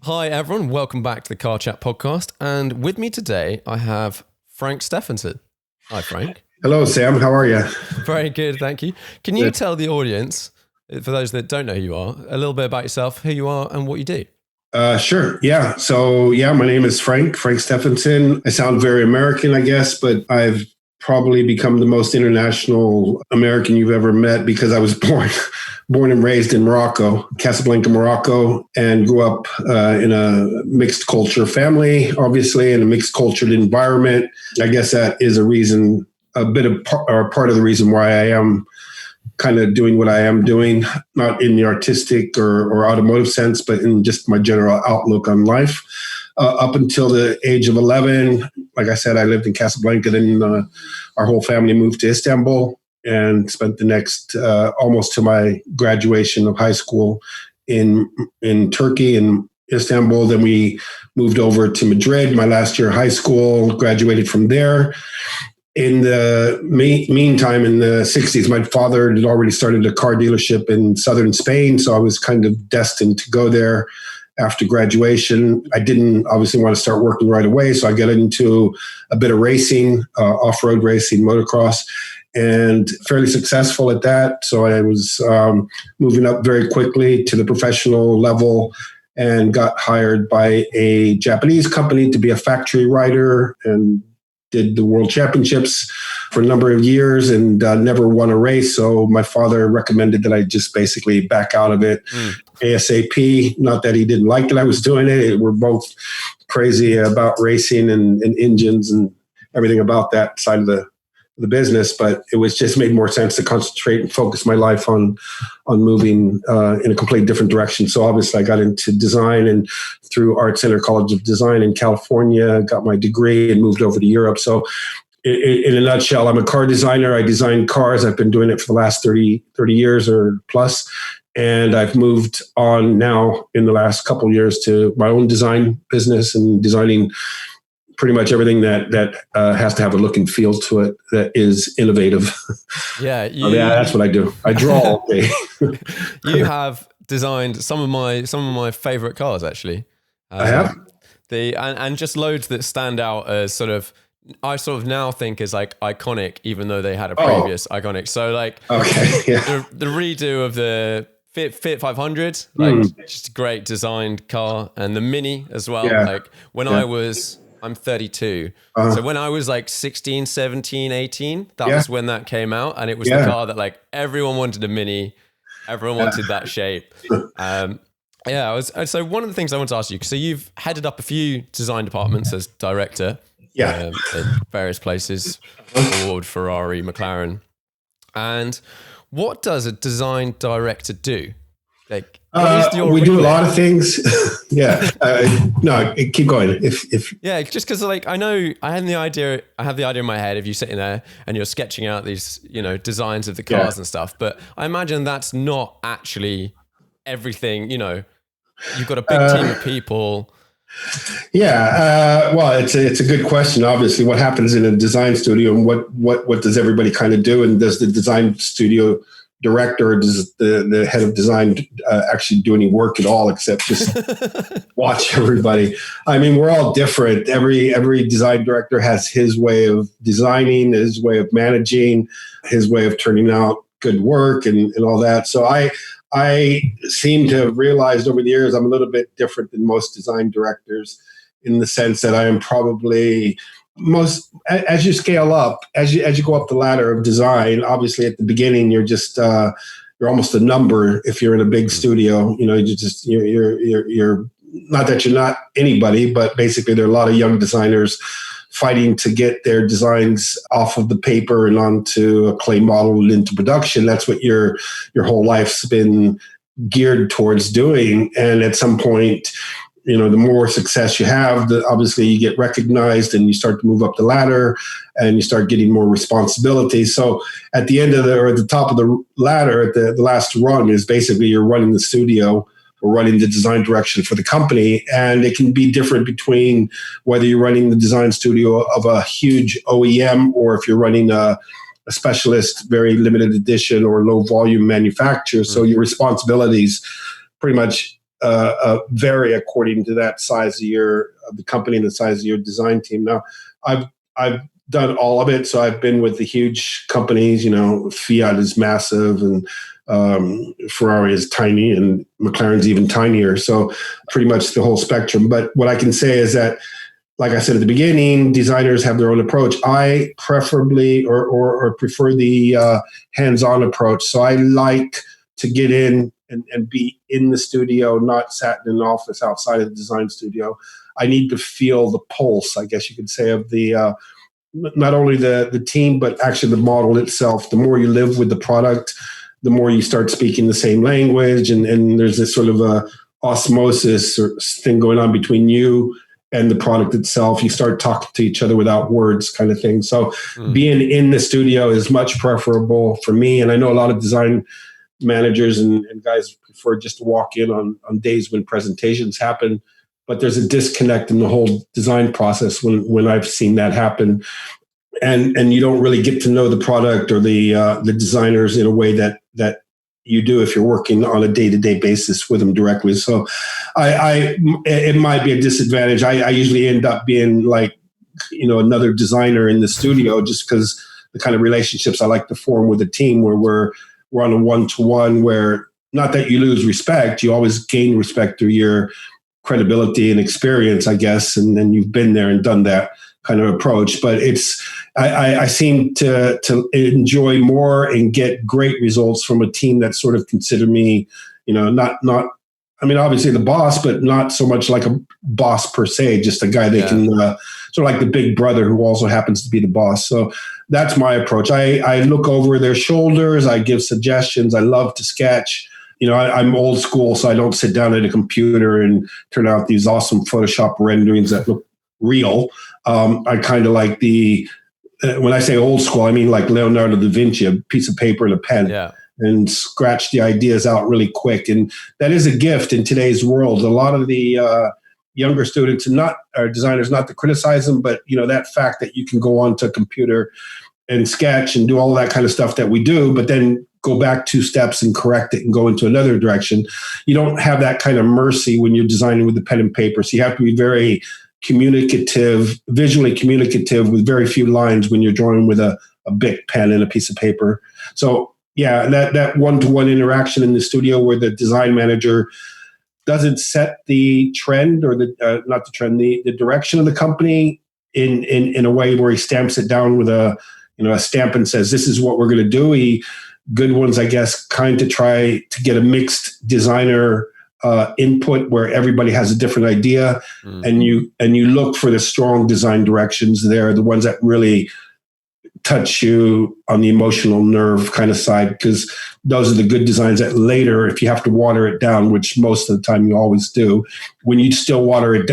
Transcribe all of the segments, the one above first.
Hi everyone, welcome back to the Car Chat podcast. And with me today, I have Frank Stephenson. Hi Frank. Hello Sam, how are you? Very good, thank you. Can you tell the audience, for those that don't know who you are, a little bit about yourself, who you are and what you do? Sure. Yeah. So my name is Frank Stephenson. I sound very American, I guess, but I've probably become the most international American you've ever met because I was born and raised in Morocco, Casablanca, Morocco, and grew up in a mixed culture family, obviously, in a mixed cultured environment. I guess that is a reason, part of the reason why I am kind of doing what I am doing, not in the artistic or automotive sense, but in just my general outlook on life. Up until the age of 11, like I said, I lived in Casablanca. Then our whole family moved to Istanbul and spent the next almost to my graduation of high school in Turkey, in Istanbul. Then we moved over to Madrid, my last year of high school, graduated from there. In the meantime, in the 60s, my father had already started a car dealership in southern Spain, so I was kind of destined to go there after graduation. I didn't obviously want to start working right away, so I got into a bit of racing, off-road racing, motocross, and fairly successful at that. So I was moving up very quickly to the professional level and got hired by a Japanese company to be a factory rider and did the world championships for a number of years and never won a race. So my father recommended that I just basically back out of it ASAP. Not that he didn't like that I was doing it. We're both crazy about racing and engines and everything about that side of the business, but it was just made more sense to concentrate and focus my life on moving in a completely different direction. So obviously I got into design, and through Art Center College of Design in California, got my degree and moved over to Europe. So in a nutshell, I'm a car designer. I design cars. I've been doing it for the last 30 years or plus. And I've moved on now in the last couple of years to my own design business and designing pretty much everything that has to have a look and feel to it that is innovative. Yeah, that's what I do. I draw all day. You have designed some of my favorite cars, actually. I have and just loads that stand out as I now think is like iconic, even though they had a previous iconic. So like, the redo of the Fiat 500, just a great designed car, and the Mini as well. Yeah. Like I'm 32. So when I was like 16, 17, 18, that was when that came out. And it was the car that like everyone wanted a Mini. Everyone wanted that shape. So one of the things I want to ask you, so you've headed up a few design departments as director in various places, Ford, Ferrari, McLaren. And what does a design director do? Like, we do a lot of things. No, keep going. If just because like I have the idea in my head of you sitting there and you're sketching out these designs of the cars and stuff, but I imagine that's not actually everything. You've got a big team of people. Well, it's a good question. Obviously, what happens in a design studio, and what does everybody kind of do, and does the design studio director, or does the head of design actually do any work at all except just watch everybody? I mean, we're all different. Every design director has his way of designing, his way of managing, his way of turning out good work and all that. So I seem to have realized over the years I'm a little bit different than most design directors in the sense that I am probably as you scale up, as you go up the ladder of design. Obviously, at the beginning, you're just you're almost a number. If you're in a big studio, you're not that you're not anybody, but basically there are a lot of young designers fighting to get their designs off of the paper and onto a clay model and into production. That's what your whole life's been geared towards doing. And at some point, the more success you have, obviously you get recognized and you start to move up the ladder and you start getting more responsibility. So at the end of at the top of the ladder, at the last rung is basically you're running the studio or running the design direction for the company. And it can be different between whether you're running the design studio of a huge OEM or if you're running a specialist, very limited edition or low volume manufacturer. So your responsibilities pretty much vary according to that size of the company and the size of your design team. Now, I've done all of it. So I've been with the huge companies, Fiat is massive and Ferrari is tiny and McLaren's even tinier. So pretty much the whole spectrum. But what I can say is that, like I said at the beginning, designers have their own approach. I preferably or prefer the hands-on approach. So I like to get in and be in the studio, not sat in an office outside of the design studio. I need to feel the pulse, I guess you could say, of the not only the team, but actually the model itself. The more you live with the product, the more you start speaking the same language, and there's this sort of a osmosis or thing going on between you and the product itself. You start talking to each other without words, kind of thing. So being in the studio is much preferable for me. And I know a lot of design managers and guys prefer just to walk in on days when presentations happen, but there's a disconnect in the whole design process when I've seen that happen. And you don't really get to know the product or the designers in a way that you do if you're working on a day-to-day basis with them directly. So it might be a disadvantage. I usually end up being like, another designer in the studio, just because the kind of relationships I like to form with a team where we're on a one-to-one, where not that you lose respect, you always gain respect through your credibility and experience, I guess. And then you've been there and done that kind of approach. But I seem to enjoy more and get great results from a team that sort of consider me, not, I mean, obviously the boss, but not so much like a boss per se, just a guy they can, sort of like the big brother who also happens to be the boss. So that's my approach. I look over their shoulders. I give suggestions. I love to sketch. I'm old school, so I don't sit down at a computer and turn out these awesome Photoshop renderings that look real. I kind of like when I say old school, I mean like Leonardo da Vinci, a piece of paper and a pen, and scratch the ideas out really quick. And that is a gift in today's world. A lot of the younger students and designers, not to criticize them, but that fact that you can go onto a computer and sketch and do all that kind of stuff that we do, but then go back 2 steps and correct it and go into another direction. You don't have that kind of mercy when you're designing with the pen and paper. So you have to be very communicative, visually communicative with very few lines when you're drawing with a Bic pen and a piece of paper. So yeah, that one-to-one interaction in the studio where the design manager doesn't set the trend or not the trend, the direction of the company in a way where he stamps it down with a stamp and says, this is what we're going to do. Good ones, I guess, kind to try to get a mixed designer input where everybody has a different idea, and you look for the strong design directions. They're the ones that really touch you on the emotional nerve kind of side, because those are the good designs that later, if you have to water it down, which most of the time you always do, when you water it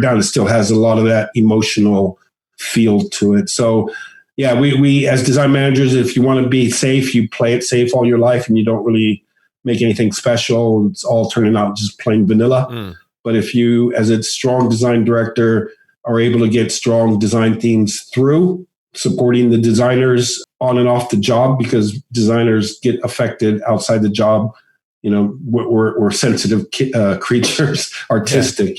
down, it still has a lot of that emotional feel to it. So yeah, we as design managers, if you want to be safe, you play it safe all your life and you don't really make anything special. It's all turning out just plain vanilla. But if you, as a strong design director, are able to get strong design teams through, supporting the designers on and off the job, because designers get affected outside the job. We're sensitive creatures, artistic,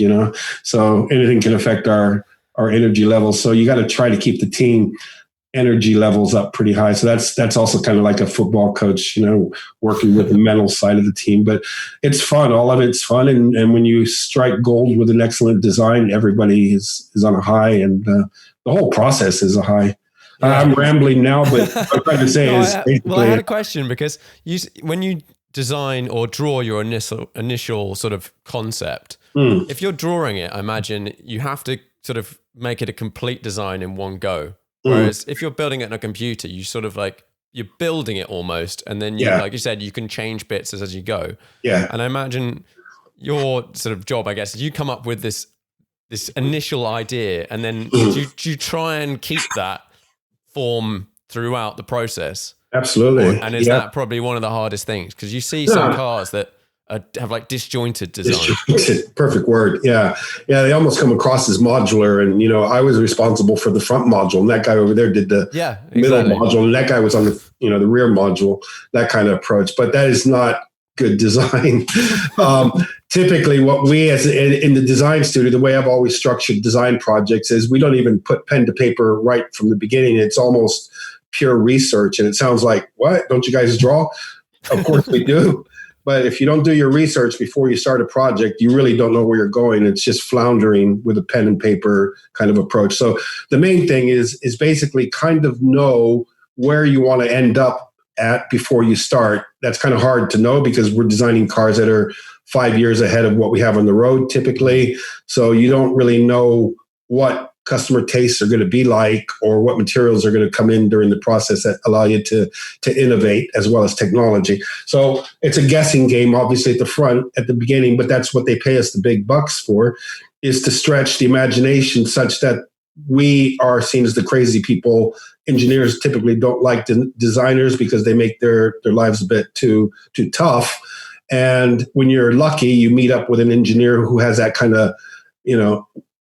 so anything can affect our energy levels. So you got to try to keep the team energy levels up pretty high. So that's also kind of like a football coach, working with the mental side of the team. But it's fun. All of it's fun. And when you strike gold with an excellent design, everybody is on a high, and the whole process is a high. I'm rambling now, but what I'm trying to say I had a question, because when you design or draw your initial sort of concept, if you're drawing it, I imagine you have to sort of make it a complete design in one go. Whereas if you're building it on a computer, you sort of like, you're building it almost, and then like you said, you can change bits as you go. Yeah. And I imagine your sort of job, I guess, is you come up with this initial idea, and then do you try and keep that form throughout the process? Absolutely. And is that probably one of the hardest things? Because you see some cars that have like disjointed design. Perfect word. Yeah. They almost come across as modular. And, I was responsible for the front module, and that guy over there did the middle module, and that guy was on the rear module, that kind of approach. But that is not good design. typically what we as in the design studio, the way I've always structured design projects is we don't even put pen to paper right from the beginning. It's almost pure research. And it sounds like, what? Don't you guys draw? Of course we do. But if you don't do your research before you start a project, you really don't know where you're going. It's just floundering with a pen and paper kind of approach. So the main thing is basically kind of know where you want to end up at before you start. That's kind of hard to know because we're designing cars that are 5 years ahead of what we have on the road typically. So you don't really know what customer tastes are going to be like or what materials are going to come in during the process that allow you to innovate as well as technology. So it's a guessing game, obviously, at the front, at the beginning, but that's what they pay us the big bucks for, is to stretch the imagination such that we are seen as the crazy people. Engineers typically don't like designers because they make their lives a bit too tough. And when you're lucky, you meet up with an engineer who has that kind of,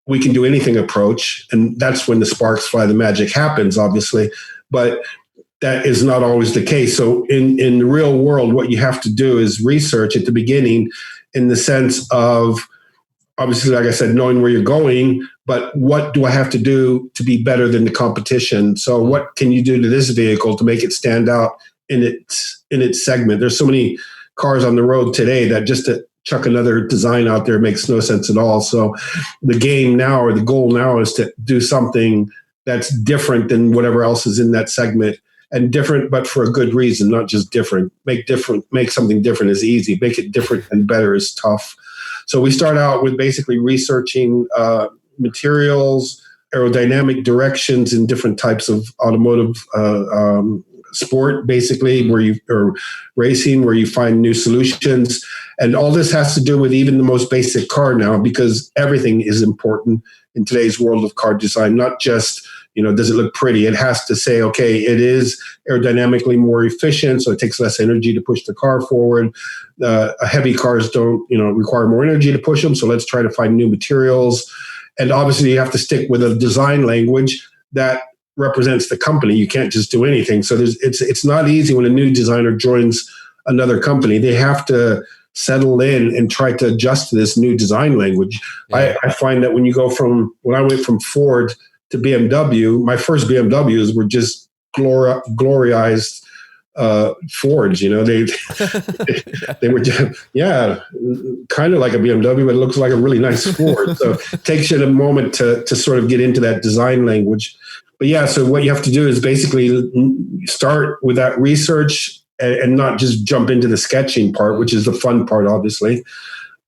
we can do anything approach. And that's when the sparks fly, the magic happens, obviously. But that is not always the case. So in the real world, what you have to do is research at the beginning in the sense of, obviously, like I said, knowing where you're going, but what do I have to do to be better than the competition? So what can you do to this vehicle to make it stand out in its segment? There's so many cars on the road today that just to chuck another design out there makes no sense at all. So the game now, or the goal now, is to do something that's different than whatever else is in that segment, and different, but for a good reason, not just different. Make something different is easy. Make it different and better is tough. So we start out with basically researching materials, aerodynamic directions in different types of automotive sport, basically, or racing, where you find new solutions. And all this has to do with even the most basic car now, because everything is important in today's world of car design, not just, does it look pretty? It has to say, okay, it is aerodynamically more efficient, so it takes less energy to push the car forward. Heavy cars don't, require more energy to push them, so let's try to find new materials. And obviously, you have to stick with a design language that represents the company. You can't just do anything. So it's not easy when a new designer joins another company. They have to settle in and try to adjust to this new design language. Yeah. I find that when I went from Ford to BMW, my first BMWs were just gloriized Fords. They were just, kind of like a BMW, but it looks like a really nice Ford. So it takes you a moment to sort of get into that design language. But so what you have to do is basically start with that research and not just jump into the sketching part, which is the fun part, obviously.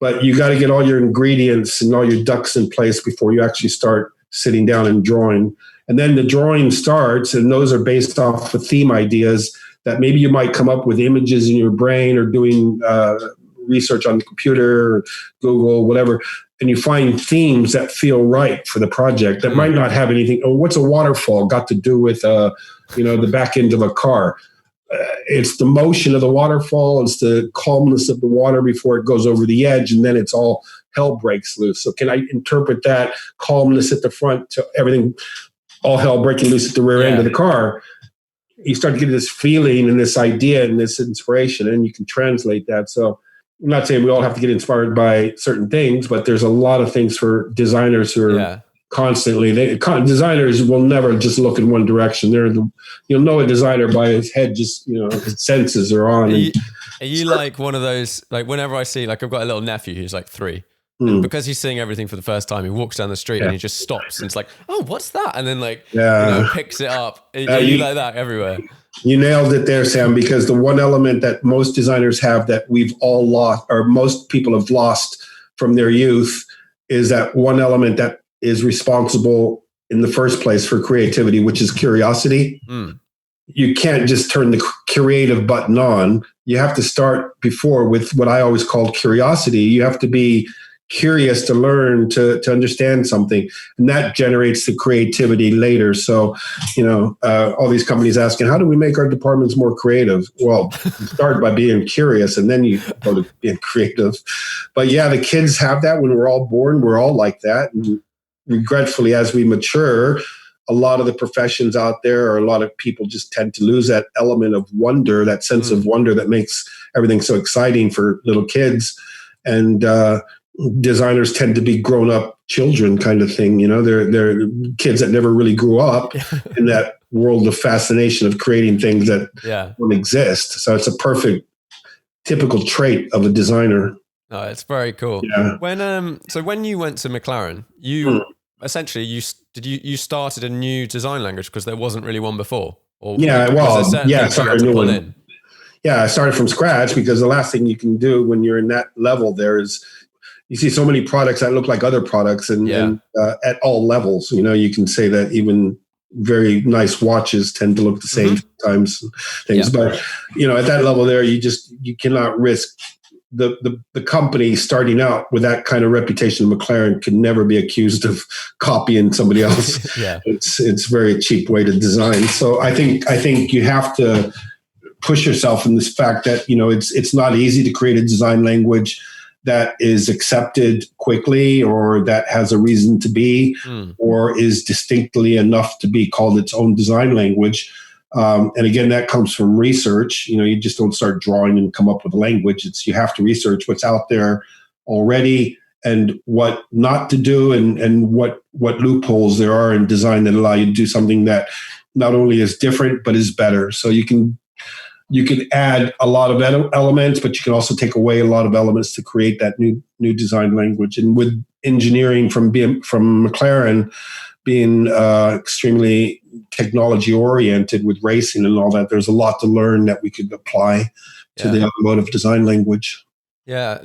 But you got to get all your ingredients and all your ducks in place before you actually start sitting down and drawing. And then the drawing starts, and those are based off of theme ideas that maybe you might come up with images in your brain or doing research on the computer, or Google, whatever. And you find themes that feel right for the project that might not have anything. Oh, what's a waterfall got to do with, the back end of a car? It's the motion of the waterfall. It's the calmness of the water before it goes over the edge, and then it's all hell breaks loose. So can I interpret that calmness at the front to everything, all hell breaking loose at the rear end of the car? You start to get this feeling and this idea and this inspiration, and you can translate that. So I'm not saying we all have to get inspired by certain things, but there's a lot of things for designers who are constantly. Designers will never just look in one direction. You'll know a designer by his head, just his senses are on. Are you like one of those? Like whenever I see, like I've got a little nephew who's like 3. And because he's seeing everything for the first time, he walks down the street and he just stops and it's like, oh, what's that? And then picks it up. Are you like that everywhere? You nailed it there, Sam, because the one element that most designers have that we've all lost, or most people have lost from their youth, is that one element that is responsible in the first place for creativity, which is curiosity. You can't just turn the creative button on. You have to start before with what I always called curiosity. You have to be curious to learn, to understand something, and that generates the creativity later. So, all these companies asking, how do we make our departments more creative? Well, you start by being curious, and then you go to being creative. But the kids have that when we're all born. We're all like that. And regretfully, as we mature, a lot of the professions out there, or a lot of people, just tend to lose that element of wonder, that sense of wonder that makes everything so exciting for little kids. and designers tend to be grown up children kind of thing. They're kids that never really grew up in that world of fascination of creating things that don't exist. So it's a perfect typical trait of a designer. Oh, it's very cool. Yeah. When you went to McLaren, you essentially you started a new design language because there wasn't really one before. I started a new one. Yeah, I started from scratch because the last thing you can do when you're in that level there is you see so many products that look like other products and at all levels. You can say that even very nice watches tend to look the same times things. But at that level there, you cannot risk the company starting out with that kind of reputation. McLaren could never be accused of copying somebody else. It's very cheap way to design. So I think you have to push yourself in this fact that it's not easy to create a design language that is accepted quickly or that has a reason to be or is distinctly enough to be called its own design language. And again, that comes from research. You just don't start drawing and come up with a language. You have to research what's out there already and what not to do and what loopholes there are in design that allow you to do something that not only is different, but is better. So you can add a lot of elements, but you can also take away a lot of elements to create that new design language. And with engineering from McLaren being extremely technology oriented with racing and all that, there's a lot to learn that we could apply to the automotive design language. Yeah,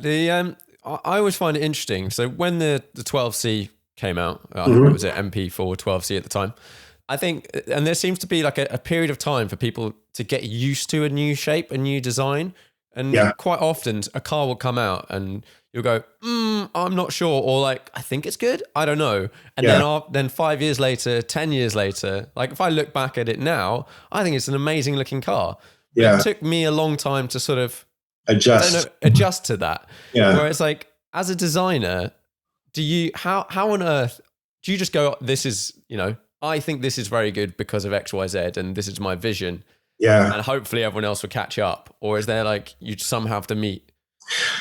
I always find it interesting. So when the 12C came out, I think it was an MP4 12C at the time. I think, and there seems to be like a period of time for people to get used to a new shape, a new design. And quite often a car will come out and you'll go, I'm not sure. Or like, I think it's good. I don't know. And then 5 years later, 10 years later, like if I look back at it now, I think it's an amazing looking car. But it took me a long time to sort of adjust to that. Yeah. Whereas like as a designer, how on earth do you just go, this is, I think this is very good because of X, Y, Z, and this is my vision. Yeah. And hopefully everyone else will catch up. Or is there like, you somehow have to meet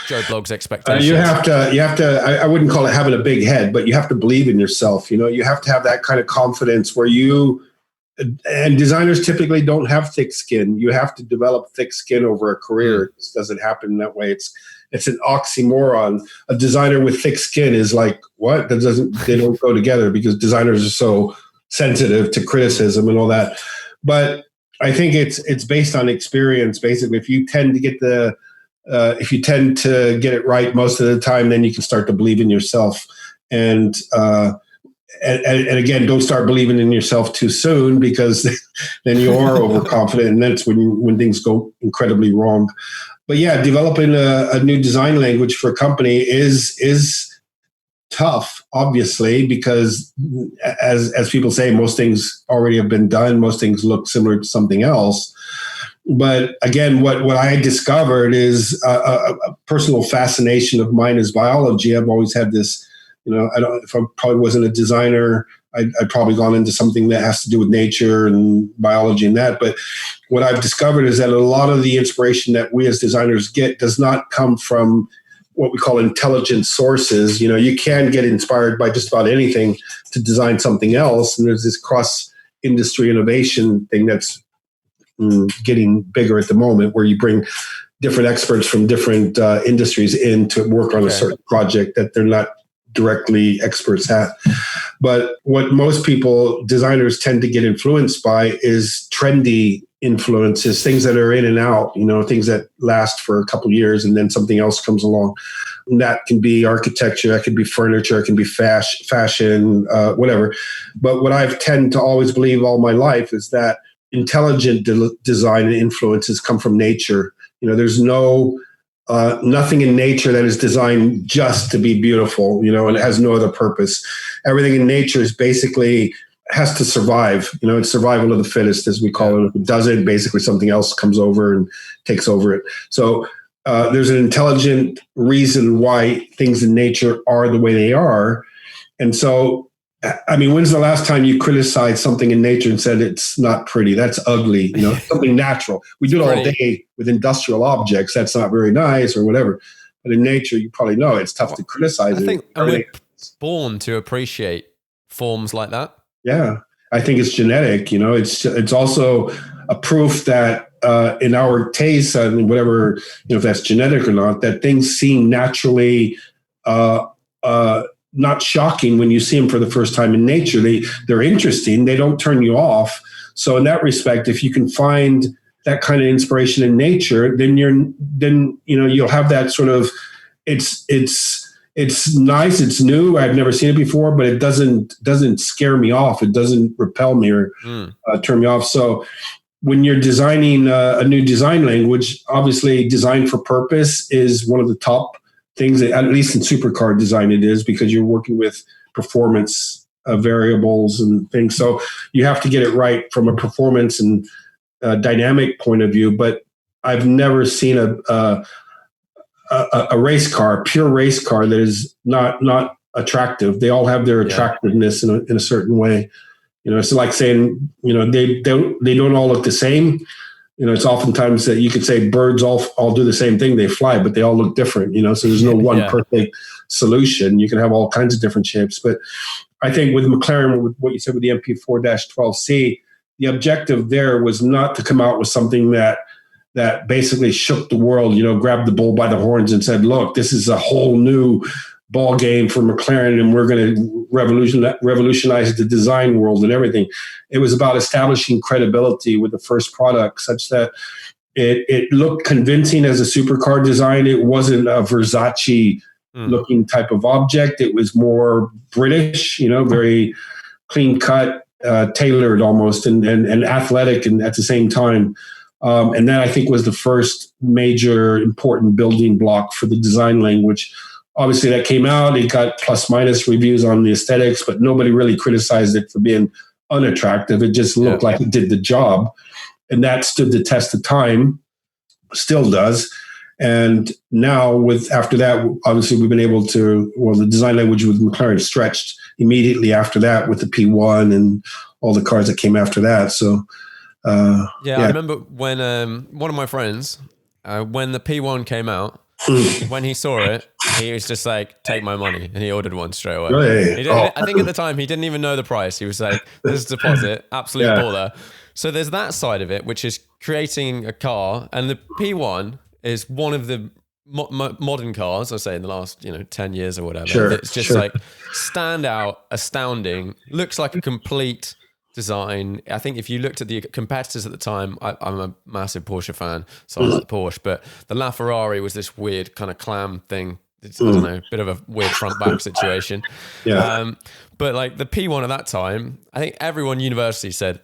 Joe Blogg's expectations? You have to, I wouldn't call it having a big head, but you have to believe in yourself. You have to have that kind of confidence where and designers typically don't have thick skin. You have to develop thick skin over a career. It just doesn't happen that way. It's an oxymoron. A designer with thick skin is like, what? They don't go together because designers are so sensitive to criticism and all that. But I think it's based on experience. Basically, if you tend to get it right most of the time, then you can start to believe in yourself. And again, don't start believing in yourself too soon because then you are overconfident, and that's when things go incredibly wrong. But yeah, developing a new design language for a company is tough, obviously, because as people say, most things already have been done. Most things look similar to something else. But again, what I discovered is a personal fascination of mine is biology. I've always had this, if I probably wasn't a designer, I'd probably gone into something that has to do with nature and biology and that. But what I've discovered is that a lot of the inspiration that we as designers get does not come from what we call intelligent sources. You can get inspired by just about anything to design something else. And there's this cross-industry innovation thing that's getting bigger at the moment, where you bring different experts from different industries in to work on a certain project that they're not directly experts at. But what most designers tend to get influenced by is trendy influences, things that are in and out, things that last for a couple of years and then something else comes along. And that can be architecture, that can be furniture, it can be fashion, whatever. But what I've tend to always believe all my life is that intelligent design and influences come from nature. There's nothing in nature that is designed just to be beautiful, and it has no other purpose. Everything in nature is basically has to survive. It's survival of the fittest, as we call it. If it doesn't, basically something else comes over and takes over it. So there's an intelligent reason why things in nature are the way they are. And so, when's the last time you criticized something in nature and said it's not pretty? That's ugly. Something natural. We do it all day with industrial objects. That's not very nice or whatever. But in nature, you probably know it's tough to criticize. I think we're born to appreciate forms like that. Yeah, I think it's genetic. It's also a proof that in our taste and whatever, if that's genetic or not, that things seem naturally not shocking when you see them for the first time in nature. They're interesting. They don't turn you off. So in that respect, if you can find that kind of inspiration in nature, then you'll have that sort of, it's nice, it's new, I've never seen it before, but it doesn't scare me off. It doesn't repel me or turn me off. So when you're designing a new design language, obviously design for purpose is one of the top things that, at least in supercar design, it is, because you're working with performance variables and things. So you have to get it right from a performance and dynamic point of view. But I've never seen a race car, pure race car, that is not attractive. They all have their attractiveness in a certain way. It's like saying, they don't all look the same. It's oftentimes that you could say birds all do the same thing. They fly, but they all look different, so there's no one perfect solution. You can have all kinds of different shapes. But I think with McLaren, with what you said with the MP4-12C, the objective there was not to come out with something that basically shook the world, grabbed the bull by the horns and said, look, this is a whole new ball game for McLaren, and we're going to revolutionize the design world and everything. It was about establishing credibility with the first product, such that it looked convincing as a supercar design. It wasn't a Versace looking type of object. It was more British, very clean cut, tailored almost, and athletic, and at the same time. And that, I think, was the first major important building block for the design language. Obviously, that came out. It got plus minus reviews on the aesthetics, but nobody really criticized it for being unattractive. It just looked like it did the job. And that stood the test of time, still does. And now, after that, obviously, we've been able to, the design language with McLaren stretched immediately after that with the P1 and all the cars that came after that. So, I remember when one of my friends, when the P1 came out, when he saw it, he was just like, take my money. And he ordered one straight away. Really? I think at the time, he didn't even know the price. He was like, this is deposit, absolute baller. So there's that side of it, which is creating a car. And the P1 is one of the modern cars, I'd say in the last 10 years or whatever. It's just like stand out, astounding, looks like a complete design. I think if you looked at the competitors at the time, I'm a massive Porsche fan, so I like Porsche, but the LaFerrari was this weird kind of clam thing. It's, I don't know, bit of a weird front back situation. But like the P1 at that time, I think everyone universally said,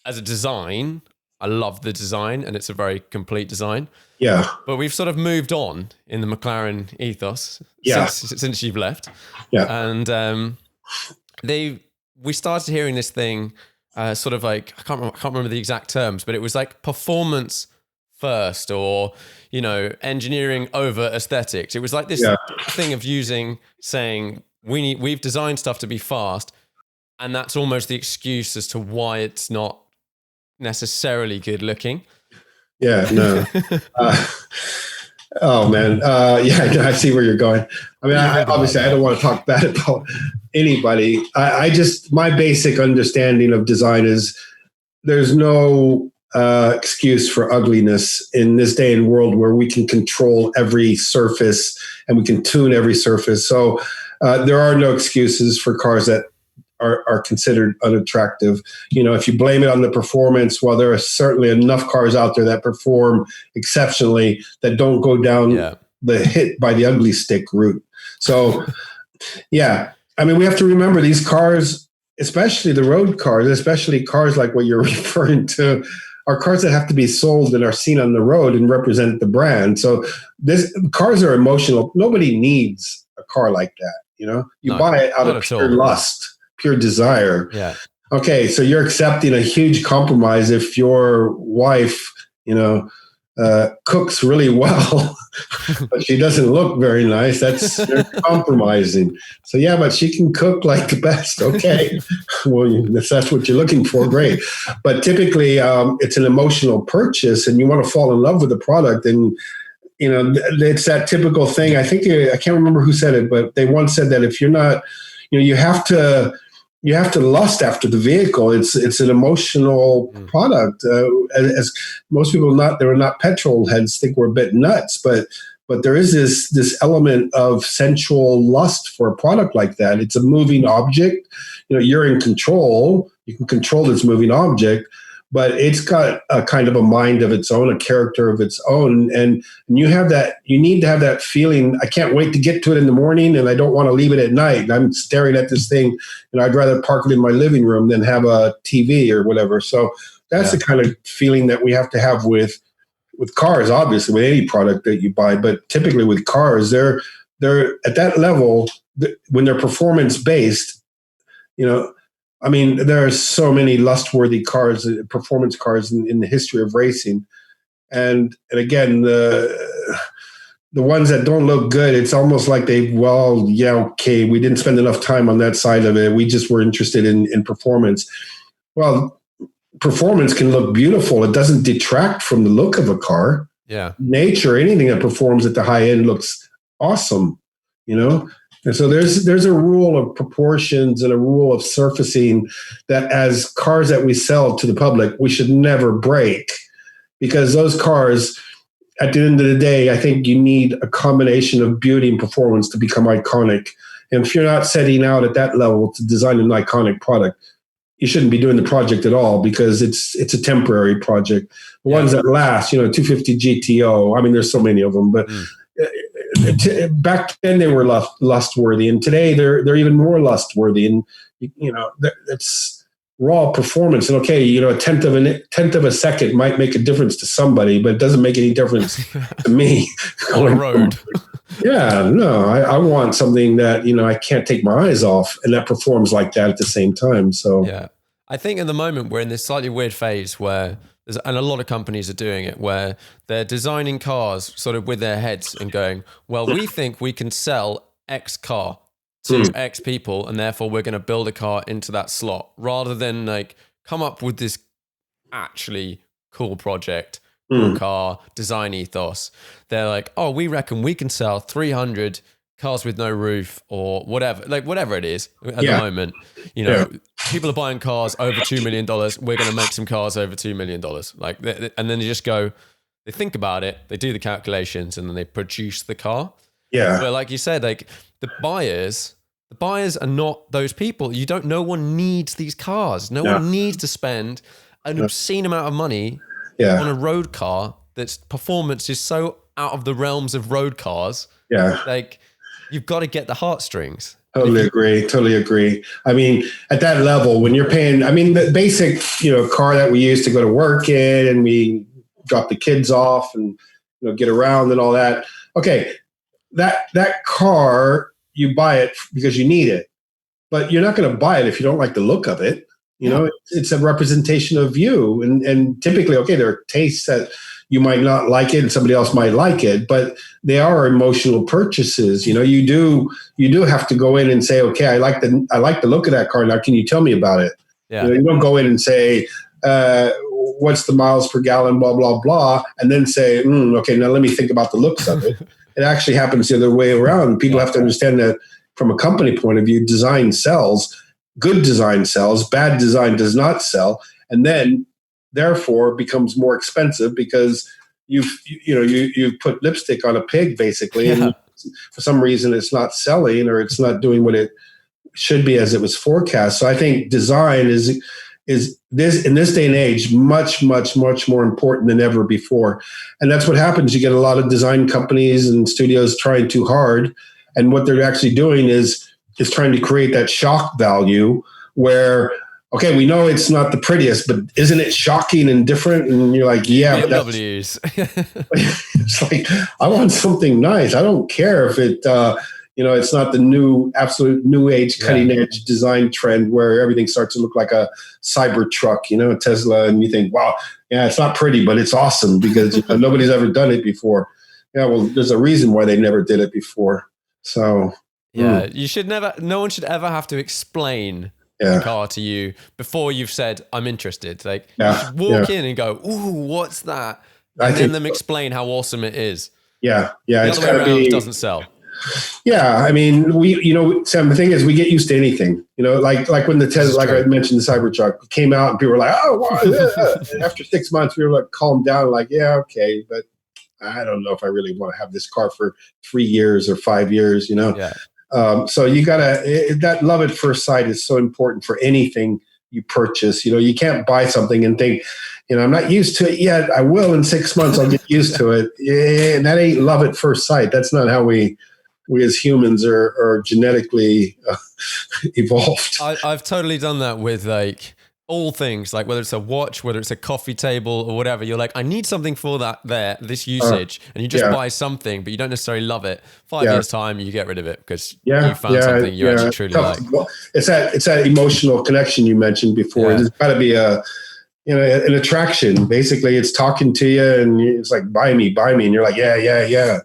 as a design, I love the design and it's a very complete design. Yeah. But we've sort of moved on in the McLaren ethos since you've left. Yeah. And we started hearing this thing, sort of like, I can't remember the exact terms, but it was like performance first, or, engineering over aesthetics. It was like this thing of saying, we've designed stuff to be fast. And that's almost the excuse as to why it's not necessarily good looking. Yeah, no. Oh man. I see where you're going. I mean, obviously I don't want to talk bad about anybody. My basic understanding of design is there's no excuse for ugliness in this day and world where we can control every surface and we can tune every surface. So there are no excuses for cars that are considered unattractive. If you blame it on the performance, well, there are certainly enough cars out there that perform exceptionally that don't go down the hit by the ugly stick route. So, I mean, we have to remember these cars, especially the road cars, especially cars like what you're referring to, are cars that have to be sold and are seen on the road and represent the brand. So cars are emotional. Nobody needs a car like that. You buy it out of pure lust, pure desire. Yeah. Okay, so you're accepting a huge compromise if your wife, cooks really well, but she doesn't look very nice. They're compromising. So but she can cook like the best. Okay, well, if that's what you're looking for, great. But typically, it's an emotional purchase, and you want to fall in love with the product. And it's that typical thing. I think I can't remember who said it, but they once said that if you're not, you have to lust after the vehicle. It's an emotional product. As most people they're not petrol heads, think we're a bit nuts, but there is this element of sensual lust for a product like that. It's a moving object. You're in control. You can control this moving object, but it's got a kind of a mind of its own, a character of its own. And you need to have that feeling. I can't wait to get to it in the morning, and I don't want to leave it at night. And I'm staring at this thing, and I'd rather park it in my living room than have a TV or whatever. So that's the kind of feeling that we have to have with cars, obviously, with any product that you buy. But typically with cars, they're at that level when they're performance based, there are so many lust-worthy cars, performance cars in the history of racing. And again, the ones that don't look good, it's almost like we didn't spend enough time on that side of it. We just were interested in performance. Well, performance can look beautiful. It doesn't detract from the look of a car. Yeah. Nature, anything that performs at the high end looks awesome, And so there's a rule of proportions and a rule of surfacing that as cars that we sell to the public, we should never break, because those cars, at the end of the day, I think you need a combination of beauty and performance to become iconic. And if you're not setting out at that level to design an iconic product, you shouldn't be doing the project at all, because it's a temporary project. The ones that last, 250 GTO, there's so many of them, but back then they were lust-worthy, and today they're even more lust-worthy. And it's raw performance. And okay, a tenth of a second might make a difference to somebody, but it doesn't make any difference to me on the road. Yeah, no, I want something that I can't take my eyes off, and that performs like that at the same time. So yeah, I think at the moment we're in this slightly weird phase where and a lot of companies are doing it, where they're designing cars sort of with their heads and going, well, we think we can sell X car to X people, and therefore we're going to build a car into that slot, rather than like come up with this actually cool project, cool car, design ethos. They're like, oh, we reckon we can sell 300 cars with no roof or whatever, like whatever it is at the moment. People are buying cars over $2 million. We're going to make some cars over $2 million. And then they just go, they think about it, they do the calculations, and then they produce the car. Yeah. But like you said, like the buyers are not those people. No one needs these cars. No one needs to spend an obscene amount of money on a road car that's performance is so out of the realms of road cars. Yeah. Like, you've got to get the heartstrings. Totally agree. At that level, when you're paying, the basic, car that we used to go to work in, and we drop the kids off and, get around and all that. Okay. That car, you buy it because you need it, but you're not going to buy it if you don't like the look of it. It's a representation of you. And typically, okay, there are tastes that you might not like it and somebody else might like it, but they are emotional purchases. You do have to go in and say, okay, I like the look of that car. Now, can you tell me about it? Yeah. You don't go in and say, what's the miles per gallon, blah, blah, blah, and then say, okay, now let me think about the looks of it. It actually happens the other way around. People have to understand that from a company point of view, design sells. Good design sells. Bad design does not sell. And then, therefore, becomes more expensive because you've put lipstick on a pig, basically. And for some reason, it's not selling, or it's not doing what it should be as it was forecast. So I think design is this in this day and age much, much, much more important than ever before. And that's what happens. You get a lot of design companies and studios trying too hard, and what they're actually doing is trying to create that shock value where, okay, we know it's not the prettiest, but isn't it shocking and different? And you're like, yeah, BMWs. It's like, I want something nice. I don't care if it, it's not the absolute new age, cutting edge design trend where everything starts to look like a Cybertruck, a Tesla, and you think, wow, yeah, it's not pretty, but it's awesome because nobody's ever done it before. Yeah, well, there's a reason why they never did it before. So no one should ever have to explain the car to you before you've said, I'm interested. Like, you should walk in and go, ooh, what's that? And then them explain how awesome it is. Yeah. The It's other way got to around be. doesn't sell. Yeah, I mean, Sam, the thing is, we get used to anything. Like when the Tesla, like I mentioned, the Cybertruck came out, and people were like, "Oh, wow!" And after 6 months, we were like, calm down, like, "Yeah, okay," but I don't know if I really want to have this car for 3 years or 5 years. Yeah. So you gotta that love at first sight is so important for anything you purchase. You can't buy something and think, I'm not used to it yet. I will in 6 months. I'll get used to it. Yeah, that ain't love at first sight. That's not how we as humans are genetically evolved. I've totally done that with like all things, like whether it's a watch, whether it's a coffee table or whatever. You're like, I need something for this usage, and you just buy something, but you don't necessarily love it. 5 years time, you get rid of it because you found something you actually truly like. It's that emotional connection you mentioned before. There's got to be an attraction. Basically, it's talking to you, and it's like, buy me, and you're like, yeah.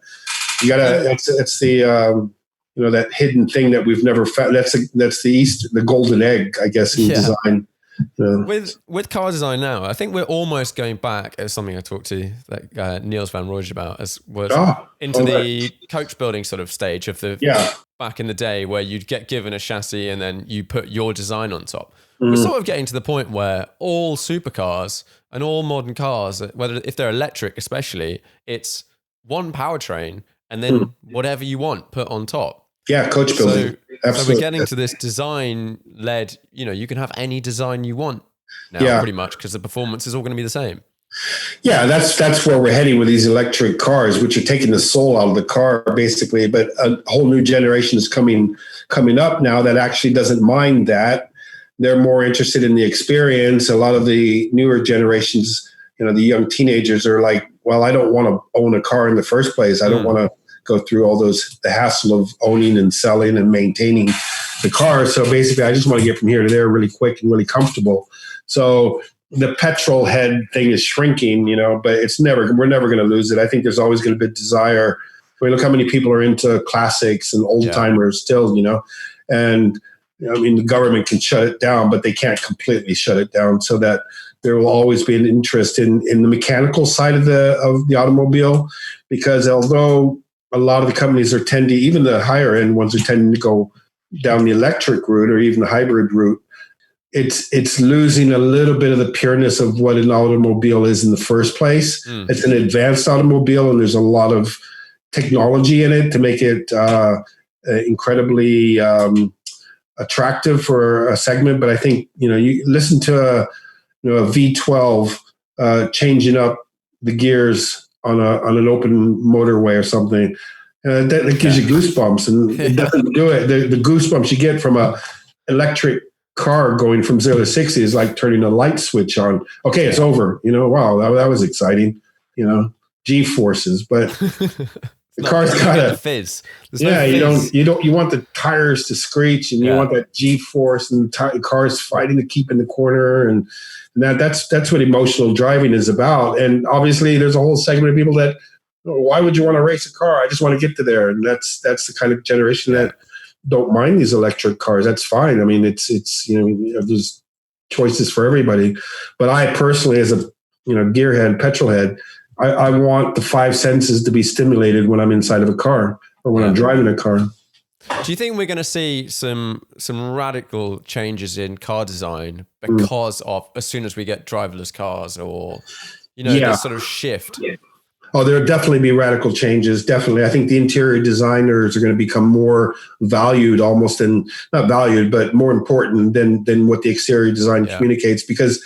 You gotta. It's the that hidden thing that we've never found. That's the golden egg, I guess, in design. With car design now, I think we're almost going back as something I talked to Niels van Rooij about, into the coach building sort of stage of back in the day where you'd get given a chassis and then you put your design on top. We're sort of getting to the point where all supercars and all modern cars, if they're electric especially, it's one powertrain and then whatever you want put on top. Yeah, coach building. So we're getting to this design-led, you can have any design you want now pretty much because the performance is all going to be the same. Yeah, that's where we're heading with these electric cars, which are taking the soul out of the car, basically. But a whole new generation is coming up now that actually doesn't mind that. They're more interested in the experience. A lot of the newer generations, the young teenagers are like, well, I don't want to own a car in the first place. I don't want to go through all the hassle of owning and selling and maintaining the car. So basically, I just want to get from here to there really quick and really comfortable. So the petrol head thing is shrinking, but we're never going to lose it. I think there's always going to be a desire. I mean, look how many people are into classics and old timers still, and I mean, the government can shut it down, but they can't completely shut it down, so that there will always be an interest in the mechanical side of the automobile, because although a lot of the companies are tending, even the higher end ones are tending to go down the electric route or even the hybrid route, it's losing a little bit of the pureness of what an automobile is in the first place. It's an advanced automobile, and there's a lot of technology in it to make it incredibly attractive for a segment. But I think, you listen to a V12 changing up the gears on an open motorway or something, that gives you goosebumps, and it doesn't do it. The goosebumps you get from a electric car going from 0 to 60 is like turning a light switch on. Okay, it's over. Wow, that was exciting. G forces, but the car's got a fizz. You want the tires to screech, and you want that G force, and the car's fighting to keep in the corner, and that's what emotional driving is about. And obviously, there's a whole segment of people that, why would you want to race a car? I just want to get to there, and that's the kind of generation that don't mind these electric cars. That's fine. I mean, it's there's choices for everybody. But I personally, as a gearhead, petrol head, I want the five senses to be stimulated when I'm inside of a car or when I'm driving a car. Do you think we're going to see some radical changes in car design because of, as soon as we get driverless cars, or this sort of shift? Oh, there'll definitely be radical changes. Definitely. I think the interior designers are going to become more valued, almost, and not valued, but more important than what the exterior design communicates, because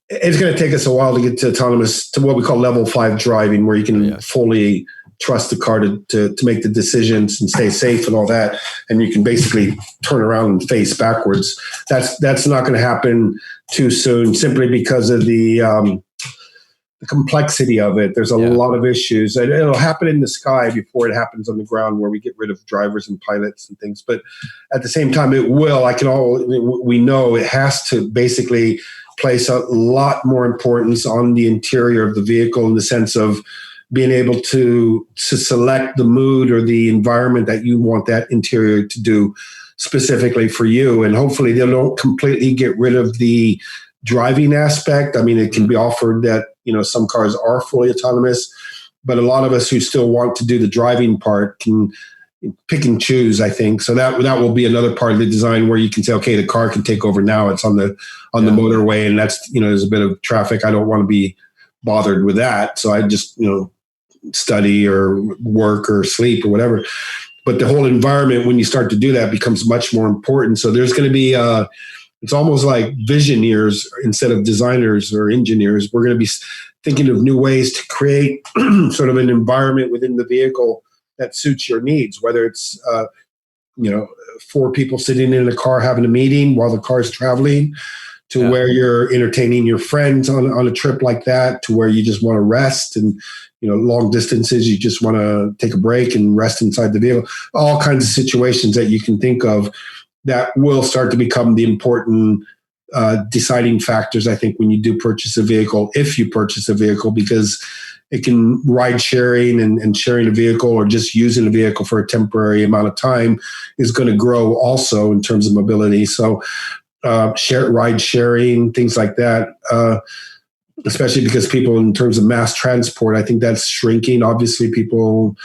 it's going to take us a while to get to what we call level 5 driving, where you can fully trust the car to make the decisions and stay safe and all that. And you can basically turn around and face backwards. That's not going to happen too soon, simply because of the complexity of it. There's a lot of issues. It'll happen in the sky before it happens on the ground, where we get rid of drivers and pilots and things. But at the same time, it will. We know it has to basically place a lot more importance on the interior of the vehicle, in the sense of being able to select the mood or the environment that you want that interior to do specifically for you. And hopefully they don't completely get rid of the driving aspect. I mean, it can be offered that, some cars are fully autonomous, but a lot of us who still want to do the driving part can pick and choose, I think. So that will be another part of the design where you can say, okay, the car can take over now. It's on the motorway, and that's, there's a bit of traffic. I don't want to be bothered with that. So I just, study or work or sleep or whatever. But the whole environment, when you start to do that, becomes much more important. So there's going to be, it's almost like visioneers instead of designers or engineers. We're going to be thinking of new ways to create sort of an environment within the vehicle that suits your needs, whether it's, 4 people sitting in a car having a meeting while the car is traveling, to where you're entertaining your friends on a trip like that, to where you just want to rest, and, long distances, you just want to take a break and rest inside the vehicle. All kinds of situations that you can think of that will start to become the important deciding factors, I think, when you do purchase a vehicle, if you purchase a vehicle, because it can ride sharing and sharing a vehicle or just using a vehicle for a temporary amount of time is going to grow also in terms of mobility. So ride sharing, things like that, especially because people, in terms of mass transport, I think that's shrinking. Obviously, people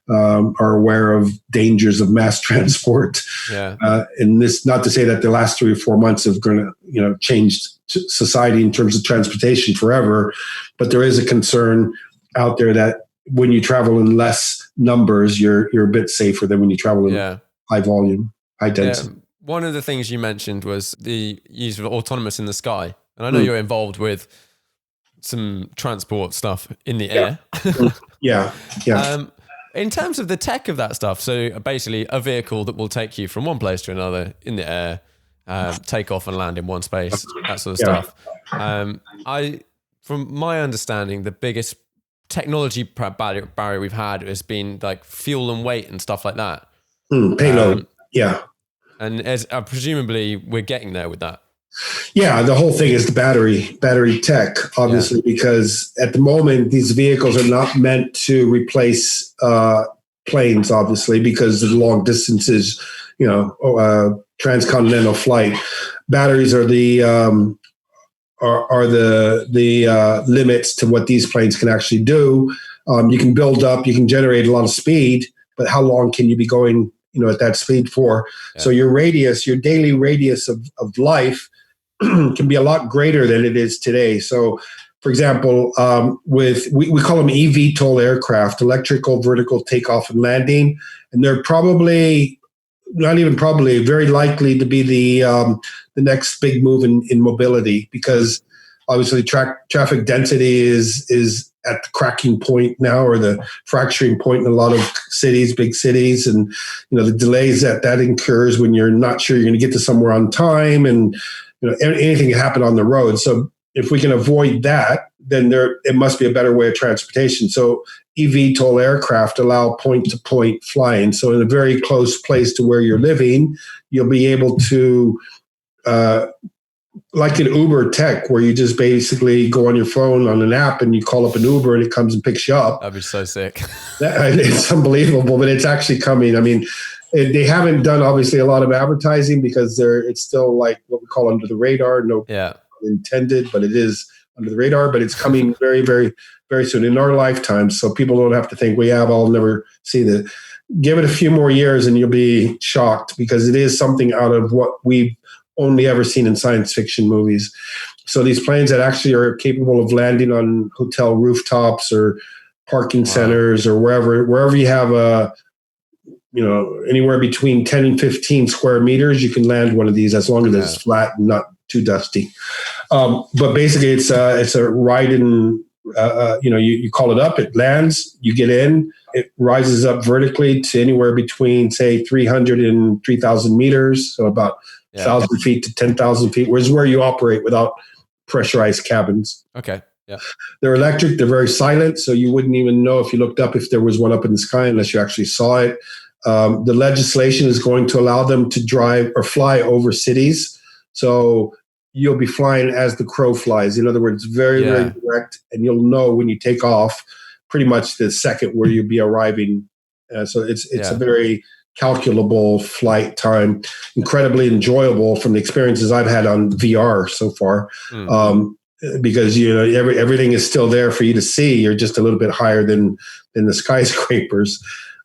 are aware of dangers of mass transport. And this, not to say that the last 3 or 4 months have going to, changed society in terms of transportation forever, but there is a concern out there that when you travel in less numbers, you're a bit safer than when you travel in high volume, high density. One of the things you mentioned was the use of autonomous in the sky. And I know you're involved with some transport stuff in the air. Yeah. In terms of the tech of that stuff, so basically a vehicle that will take you from one place to another in the air, take off and land in one space, that sort of stuff. From my understanding, the biggest technology barrier we've had has been like fuel and weight and stuff like that. Payload, And presumably we're getting there with that. Yeah, the whole thing is the battery tech, obviously, because at the moment, these vehicles are not meant to replace planes, obviously, because of the long distances, transcontinental flight. Batteries are the limits to what these planes can actually do. You can build up, you can generate a lot of speed, but how long can you be going, at that speed for? So your daily radius of life can be a lot greater than it is today. So, for example, we call them eVTOL aircraft, electrical vertical takeoff and landing, and they're probably, not even probably, very likely to be the next big move in mobility, because obviously traffic density is at the cracking point now, or the fracturing point in a lot of cities, big cities, and the delays that incurs when you're not sure you're going to get to somewhere on time, and anything can happen on the road. So if we can avoid that, then it must be a better way of transportation. So eVTOL aircraft allow point-to-point flying. So in a very close place to where you're living, you'll be able to, like an Uber tech, where you just basically go on your phone on an app and you call up an Uber and it comes and picks you up. That'd be so sick. It's unbelievable, but it's actually coming. I mean, they haven't done obviously a lot of advertising because it's still like what we call under the radar. No intended, but it is under the radar. But it's coming very, very, very soon in our lifetime. So people don't have to think, I'll never see that. Give it a few more years and you'll be shocked, because it is something out of what we've only ever seen in science fiction movies. So these planes that actually are capable of landing on hotel rooftops or parking centers or wherever you have anywhere between 10 and 15 square meters, you can land one of these, as long as it's flat and not too dusty. But basically it's a ride in, you call it up, it lands, you get in, it rises up vertically to anywhere between, say, 300 and 3,000 meters. So about 1,000 feet to 10,000 feet, which is where you operate without pressurized cabins. Okay. Yeah. They're electric. They're very silent. So you wouldn't even know if you looked up if there was one up in the sky unless you actually saw it. The legislation is going to allow them to drive or fly over cities. So you'll be flying as the crow flies. In other words, very, very direct. And you'll know when you take off pretty much the second where you'll be arriving. So it's a very calculable flight time, incredibly enjoyable from the experiences I've had on VR so far. because everything is still there for you to see. You're just a little bit higher than the skyscrapers,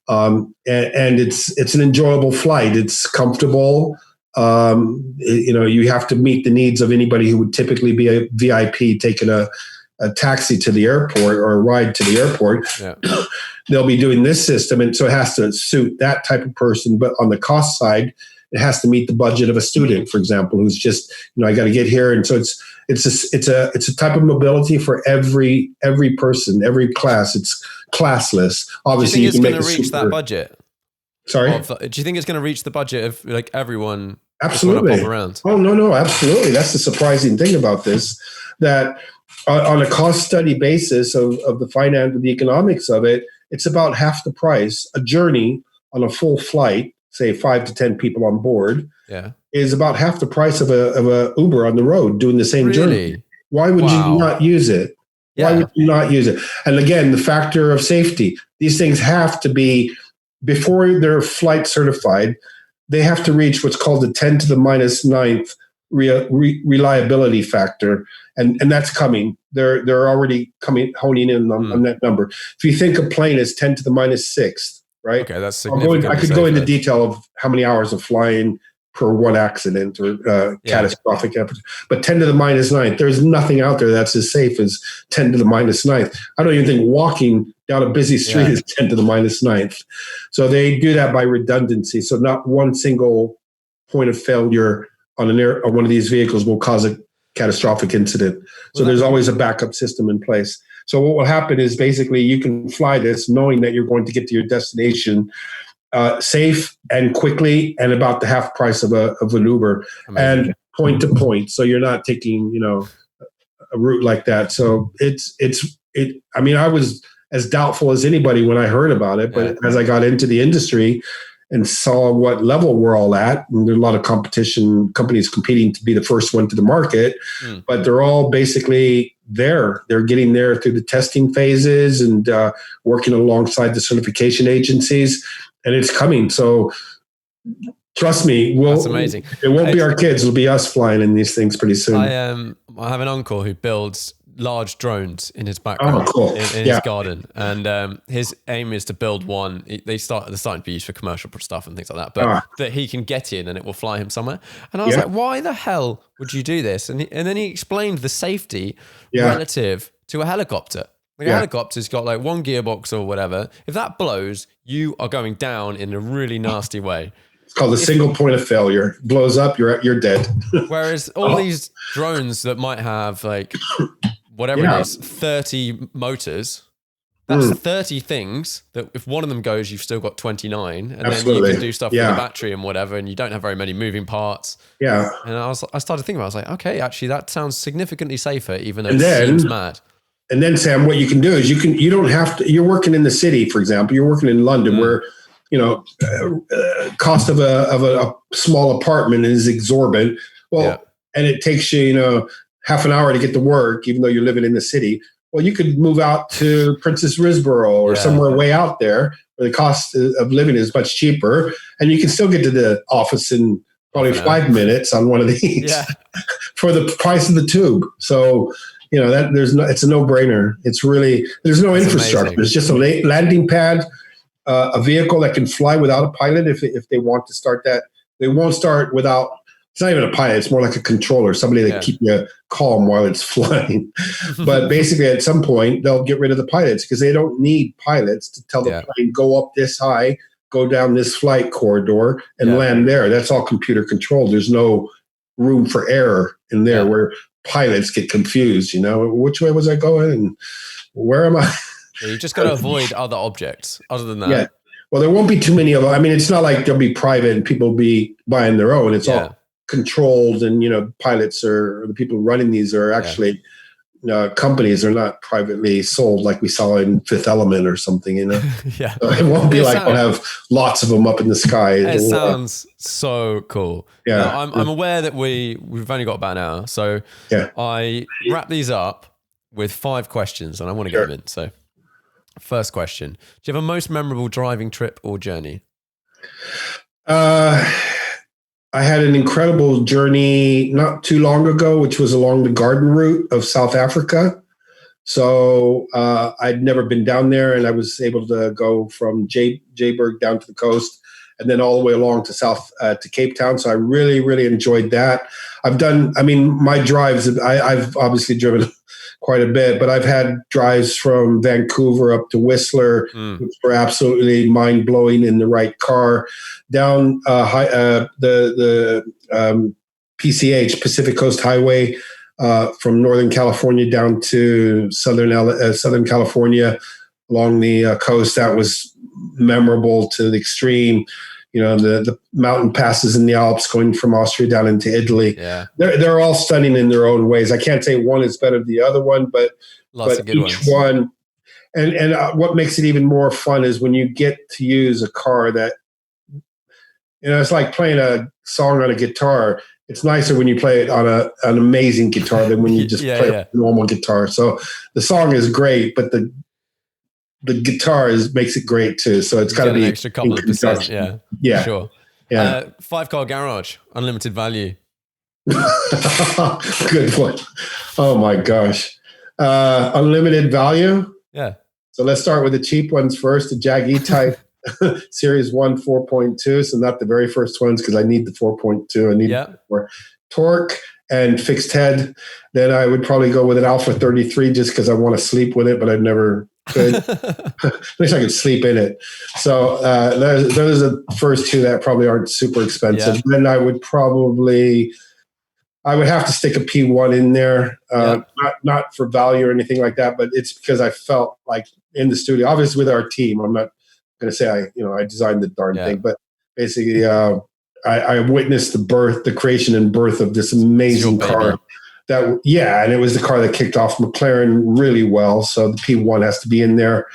and it's an enjoyable flight. It's comfortable. You have to meet the needs of anybody who would typically be a VIP taking a taxi to the airport or a ride to the airport. Yeah. They'll be doing this system, and so it has to suit that type of person. But on the cost side, it has to meet the budget of a student, for example, who's just, I got to get here. And so it's a type of mobility for every person, every class. It's classless. Obviously, do you think it's going to reach that budget? Sorry? Do you think it's going to reach the budget of like everyone? Absolutely. Pop around? Oh, no, absolutely. That's the surprising thing about this, that on a cost study basis of the finance, the economics of it, it's about half the price. A journey on a full flight, say 5 to 10 people on board, is about half the price of a Uber on the road doing the same journey. Why would you not use it? Yeah. Why would you not use it? And again, the factor of safety. These things have to be, before they're flight certified, they have to reach what's called the 10 to the minus ninth reliability factor. And that's coming. They're already honing in on that number. If you think a plane is 10 to the minus sixth, right? Okay, that's significant. I could go into detail of how many hours of flying per one accident or catastrophic effort. But 10 to the minus ninth, there's nothing out there that's as safe as 10 to the minus ninth. I don't even think walking down a busy street is 10 to the minus ninth. So they do that by redundancy. So not one single point of failure on one of these vehicles will cause a catastrophic incident. So there's always a backup system in place. So what will happen is basically you can fly this knowing that you're going to get to your destination safe and quickly and about the half price of an Uber. Amazing. And point to point. So you're not taking, a route like that. So I was as doubtful as anybody when I heard about it, but as I got into the industry and saw what level we're all at, and there's a lot of companies competing to be the first one to the market, but they're all basically there. They're getting there through the testing phases and working alongside the certification agencies, and it's coming. So trust me, that's amazing. It won't be our kids; it'll be us flying in these things pretty soon. I have an uncle who builds large drones in his background, in his garden, and his aim is to build one. They're starting to be used for commercial stuff and things like that, but that he can get in and it will fly him somewhere. And I was like, why the hell would you do this? And then he explained the safety relative to a helicopter. Like a helicopter's got like one gearbox or whatever. If that blows, you are going down in a really nasty way. It's called a single point of failure. Blows up, you're dead. Whereas all these drones that might have like whatever it is, 30 motors, that's 30 things that if one of them goes, you've still got 29. And then you can do stuff with the battery and whatever, and you don't have very many moving parts. Yeah. And I started thinking about it, I was like, okay, actually that sounds significantly safer, even though it seems mad. And then Sam, what you can do is you don't have to, you're working in the city, for example, you're working in London where, cost of a small apartment is exorbitant. Well, and it takes you, half an hour to get to work, even though you're living in the city. Well, you could move out to Princess Risborough or somewhere way out there where the cost of living is much cheaper. And you can still get to the office in probably 5 minutes on one of these for the price of the tube. So, it's a no-brainer. It's really, there's no infrastructure. Amazing. It's just a landing pad, a vehicle that can fly without a pilot if they want to start that. They won't start without, it's not even a pilot. It's more like a controller, somebody that keep you calm while it's flying. But basically, at some point, they'll get rid of the pilots because they don't need pilots to tell the plane, go up this high, go down this flight corridor, and land there. That's all computer controlled. There's no room for error in there where pilots get confused. Which way was I going and where am I? You just got to avoid other objects. Other than that. Yeah. Well, there won't be too many of them. I mean, it's not like they'll be private and people will be buying their own. It's all controlled, and pilots or the people running these are actually companies. Are not privately sold like we saw in Fifth Element or something. So it won't be like we'll have lots of them up in the sky. It sounds so cool. Yeah, now, I'm aware that we've only got about an hour, so I wrap these up with 5 questions, and I want to get them in. So, first question: do you have a most memorable driving trip or journey? I had an incredible journey not too long ago, which was along the garden route of South Africa. So I'd never been down there, and I was able to go from Joburg down to the coast, and then all the way along to to Cape Town. So I really, really enjoyed that. My drives, I've obviously driven quite a bit, but I've had drives from Vancouver up to Whistler, which were absolutely mind blowing in the right car. Down the PCH, Pacific Coast Highway, from Northern California down to Southern California along the coast. That was memorable to the extreme. The mountain passes in the Alps going from Austria down into Italy. Yeah. They're all stunning in their own ways. I can't say one is better than the other one, but of good each ones. one. And what makes it even more fun is when you get to use a car that, it's like playing a song on a guitar. It's nicer when you play it on an amazing guitar than when you just play a normal guitar. So the song is great, but the guitar makes it great too. So it's got to be an extra couple of percent. Yeah, sure. Yeah. 5-car garage, unlimited value. Good one. Oh my gosh. Unlimited value. Yeah. So let's start with the cheap ones first. The Jag E-Type Series 1 4.2. So not the very first ones, because I need the 4.2. I need the 4. Torque and fixed head. Then I would probably go with an Alfa 33 just because I want to sleep with it, but I'd never could. At least I could sleep in it. So those are the first two that probably aren't super expensive. Yeah. Then I would have to stick a P1 in there, not for value or anything like that, but it's because I felt like in the studio, obviously with our team, I'm not going to say I designed the darn thing, but basically I witnessed the creation and birth of this amazing car. And it was the car that kicked off McLaren really well. So the P1 has to be in there.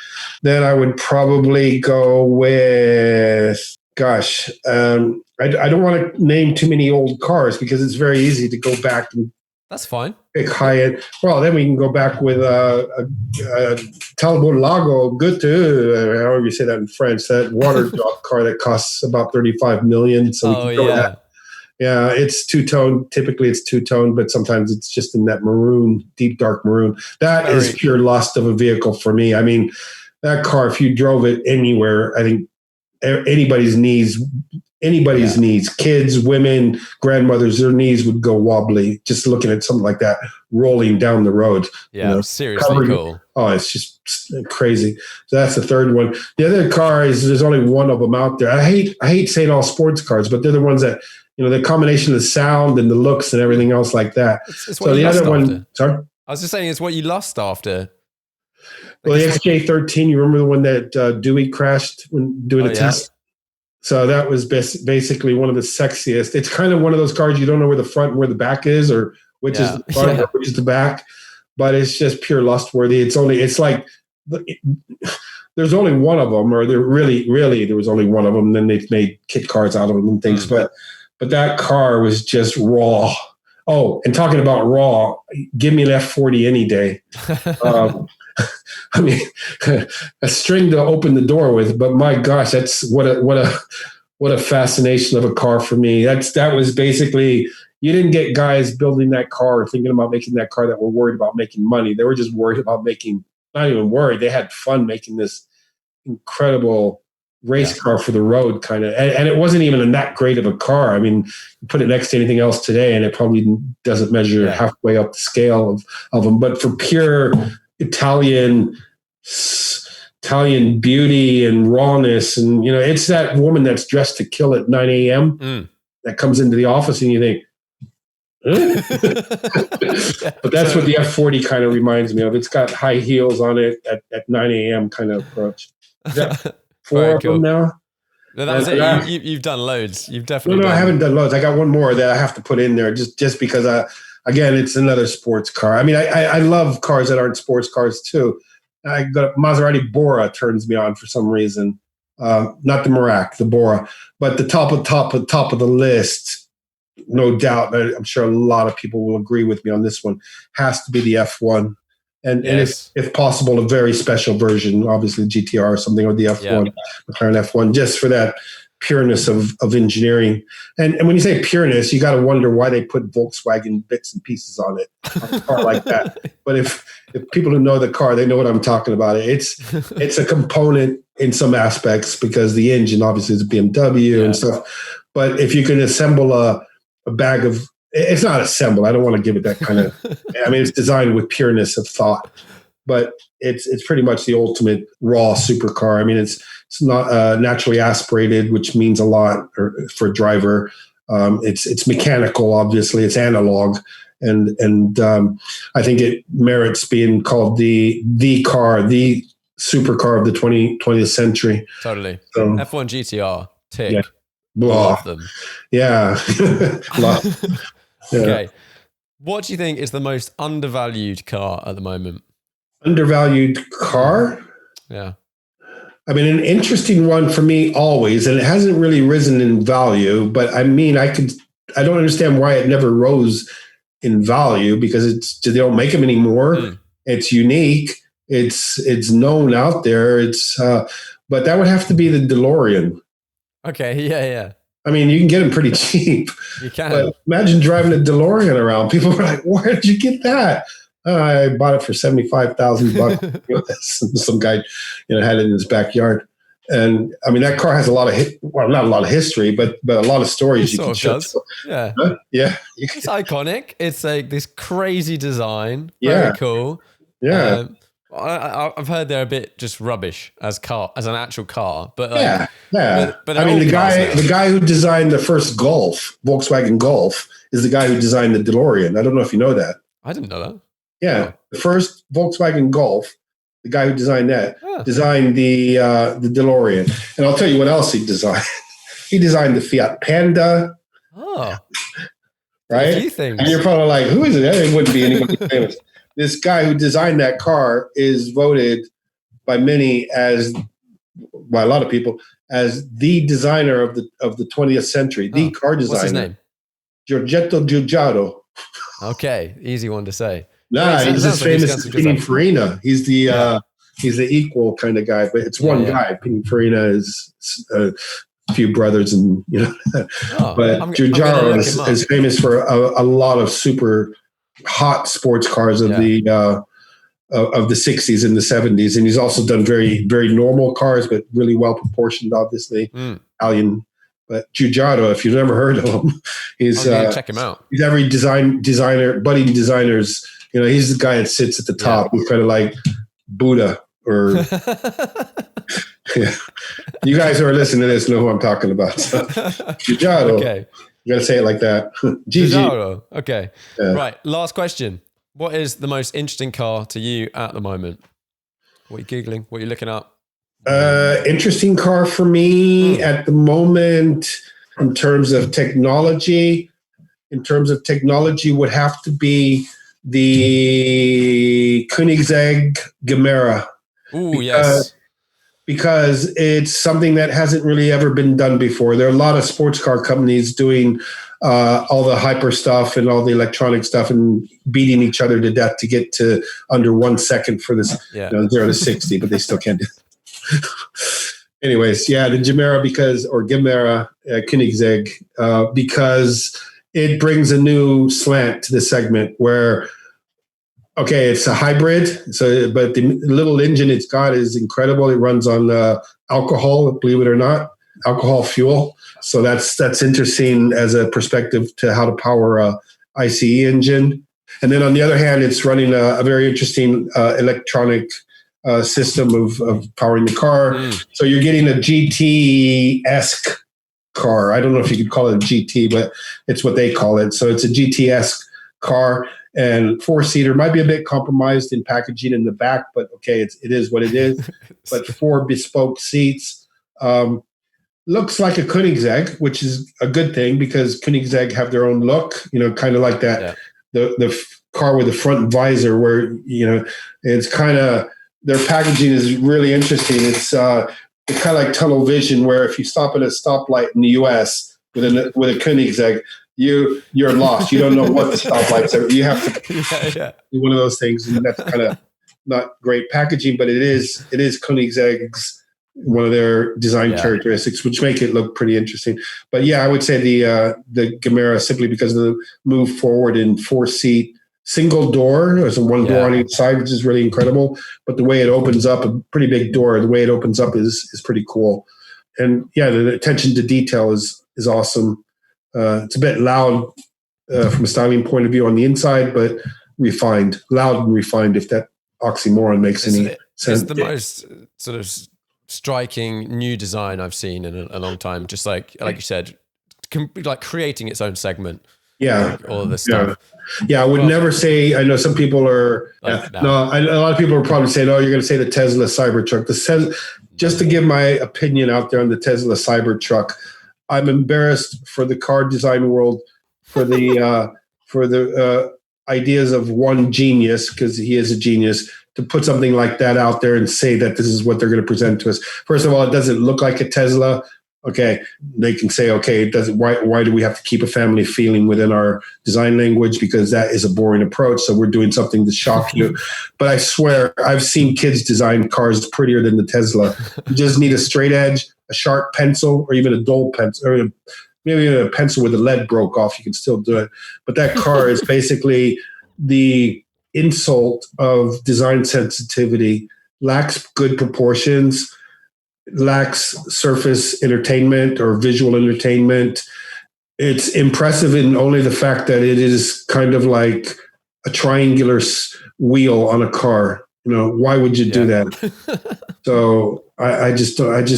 Then I would probably go with, I don't want to name too many old cars because it's very easy to go back and that's fine. Pick high-end. Well, then we can go back with Talbot Lago Goethe, however you say that in French, that water drop car that costs about $35 million. So we can go with that. Yeah, it's two-tone. Typically it's two-tone, but sometimes it's just in that maroon, deep dark maroon. That is pure lust of a vehicle for me. I mean, that car, if you drove it anywhere, I think anybody's knees, kids, women, grandmothers, their knees would go wobbly just looking at something like that rolling down the road. Yeah, seriously cool. Oh, it's just crazy. So that's the third one. The other car there's only one of them out there. I hate saying all sports cars, but they're the ones that, the combination of the sound and the looks and everything else like that. It's so the other one, sorry? I was just saying it's what you lust after. Well, the XJ13, you remember the one that Dewey crashed when doing a test? So that was basically one of the sexiest. It's kind of one of those cars you don't know where the front and where the back is, or which is the front or which is the back, but it's just pure lust worthy. It's like there's only one of them, or there was only one of them. Then they've made kit cars out of them and things, but that car was just raw. Oh, and talking about raw, give me an F40 any day. I mean, a string to open the door with, but my gosh, that's what a fascination of a car for me. That was basically, you didn't get guys building that car or thinking about making that car that were worried about making money. They were just worried about not even worried. They had fun making this incredible race car for the road kind of, and it wasn't even that great of a car. I mean, you put it next to anything else today and it probably doesn't measure halfway up the scale of them, but for pure Italian beauty and rawness, and it's that woman that's dressed to kill at 9 a.m. That comes into the office and you think, but that's what the F40 kind of reminds me of. It's got high heels on it at 9 a.m. kind of approach. Is that 4 of them now? No, that was it. You've done loads. You've definitely. No, I haven't done loads. I got one more that I have to put in there just because again, it's another sports car. I mean, I love cars that aren't sports cars too. I got Maserati Bora turns me on for some reason. Not the Merak, the Bora, but the top of the list, no doubt. I'm sure a lot of people will agree with me on this one. Has to be the F1, and if possible, a very special version, obviously GTR or something, or the F1, McLaren F1, just for that pureness of engineering. And when you say pureness, you got to wonder why they put Volkswagen bits and pieces on it, on a car like that. But if people who know the car, they know what I'm talking about. It's a component in some aspects because the engine obviously is a BMW and stuff. But if you can assemble a bag of, it's not assembled. I don't want to give it that kind of, I mean, it's designed with pureness of thought, but it's pretty much the ultimate raw supercar. I mean, it's not naturally aspirated, which means a lot for a driver. It's mechanical, obviously. It's analog, and I think it merits being called the car, the supercar of the 20th century. Totally. F1 GTR, tick. Yeah. Love them. Yeah. Okay. What do you think is the most undervalued car at the moment? Undervalued car? Yeah. I mean, an interesting one for me always, and it hasn't really risen in value, but I mean, I don't understand why it never rose in value because they don't make them anymore. It's unique. It's known out there. But that would have to be the DeLorean. Okay. Yeah. I mean, you can get them pretty cheap. You can. But imagine driving a DeLorean around. People were like, "Where did you get that?" I bought it for $75,000. Some guy, had it in his backyard. And I mean, that car has a lot of not a lot of history, but a lot of stories you can show. Yeah. Yeah. It's iconic. It's like this crazy design. Very cool. Yeah. I've heard they're a bit just rubbish as an actual car, but But I mean, the guy who designed the first Volkswagen Golf, is the guy who designed the DeLorean. I don't know if you know that. I didn't know that. Yeah, the first Volkswagen Golf, the guy who designed that designed the DeLorean, and I'll tell you what else he designed. He designed the Fiat Panda. Oh, right. A few things. And you're probably like, who is it? It wouldn't be anybody famous. This guy who designed that car is voted by by a lot of people, as the designer of the 20th century, the car designer. What's his name? Giorgetto Giugiaro. Okay, easy one to say. Nah, he's as famous as Pininfarina. He's the equal kind of guy, but it's one guy. Pininfarina is a few brothers, and but Giugiaro is famous for a lot of super hot sports cars of the 60s and the 70s, and he's also done very, very normal cars, but really well proportioned, obviously. Italian. But Giugiaro, if you've never heard of him, he's check him out. He's every budding designers. He's the guy that sits at the top. He's kind of like Buddha, or you guys who are listening to this know who I'm talking about. So, Giugiaro. Okay. You got to say it like that. Giugiaro. Okay. Yeah. Right. Last question. What is the most interesting car to you at the moment? What are you Googling? What are you looking up? Interesting car for me at the moment in terms of technology. Would have to be the Koenigsegg Gemera. Ooh, yes. Because it's something that hasn't really ever been done before. There are a lot of sports car companies doing all the hyper stuff and all the electronic stuff and beating each other to death to get to under 1 second for this 0 to 60, but they still can't do it. Anyways, the Gemera Gemera Koenigsegg, because it brings a new slant to the segment where, okay, it's a hybrid, but the little engine it's got is incredible. It runs on alcohol, believe it or not, alcohol fuel. So that's interesting as a perspective to how to power a ICE engine. And then on the other hand, it's running a very interesting electronic system of powering the car. So you're getting a GT-esque car. I don't know if you could call it a GT, but it's what they call it. So it's a GT-esque car, and 4-seater, might be a bit compromised in packaging in the back, but okay, it is what it is. But 4 bespoke seats. Looks like a Koenigsegg, which is a good thing because Koenigsegg have their own look, kind of like that. Yeah. The car with the front visor where, it's kind of, their packaging is really interesting. It's kind of like tunnel vision, where if you stop at a stoplight in the US with a Koenigsegg, you're lost. You don't know what the stoplights are. You have to do one of those things, and that's kind of not great packaging, but it is Koenigsegg's one of their design characteristics, which make it look pretty interesting. But yeah, I would say the Gemera, simply because of the move forward in 4-seat single door. There's one door on each side, which is really incredible. But the way it opens up, a pretty big door, the way it opens up is pretty cool. And yeah, the attention to detail is awesome. It's a bit loud from a styling point of view on the inside, but refined, loud and refined, if that oxymoron makes any sense. It's the most sort of striking new design I've seen in a long time. Just like you said, like creating its own segment. Yeah. Like all of this stuff. Yeah, I would never say, I know some people are, a lot of people are probably saying, oh, you're going to say the Tesla Cybertruck. Just to give my opinion out there on the Tesla Cybertruck, I'm embarrassed for the car design world for the ideas of one genius, because he is a genius, to put something like that out there and say that this is what they're going to present to us. First of all, it doesn't look like a Tesla. Okay, they can say, okay, it doesn't. Why do we have to keep a family feeling within our design language? Because that is a boring approach. So we're doing something to shock you. But I swear, I've seen kids design cars prettier than the Tesla. You just need a straight edge, a sharp pencil, or even a dull pencil, or maybe a pencil with the lead broke off. You can still do it. But that car is basically the insult of design sensitivity. Lacks good proportions, lacks surface entertainment or visual entertainment. It's impressive in only the fact that it is kind of like a triangular wheel on a car. You know, why would you do that? So I just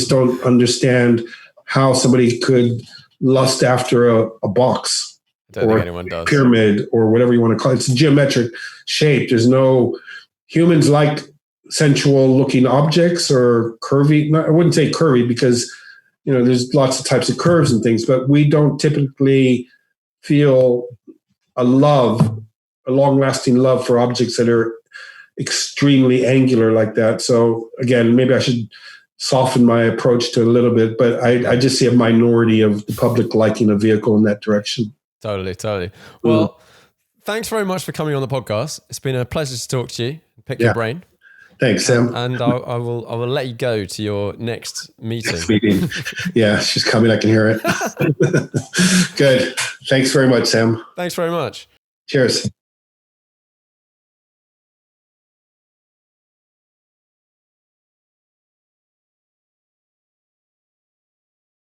don't understand how somebody could lust after a box or a pyramid or whatever you want to call it. It's a geometric shape. There's no humans like sensual looking objects or curvy. I wouldn't say curvy because, you know, there's lots of types of curves and things, but we don't typically feel a long-lasting love for objects that are extremely angular like that. So again, maybe I should soften my approach to a little bit, but I just see a minority of the public liking a vehicle in that direction. Totally. Well, thanks very much for coming on the podcast. It's been a pleasure to talk to you, pick your brain. Thanks, Sam. And I will let you go to your next meeting. Yeah, she's coming. I can hear it. Good. Thanks very much, Sam. Thanks very much. Cheers.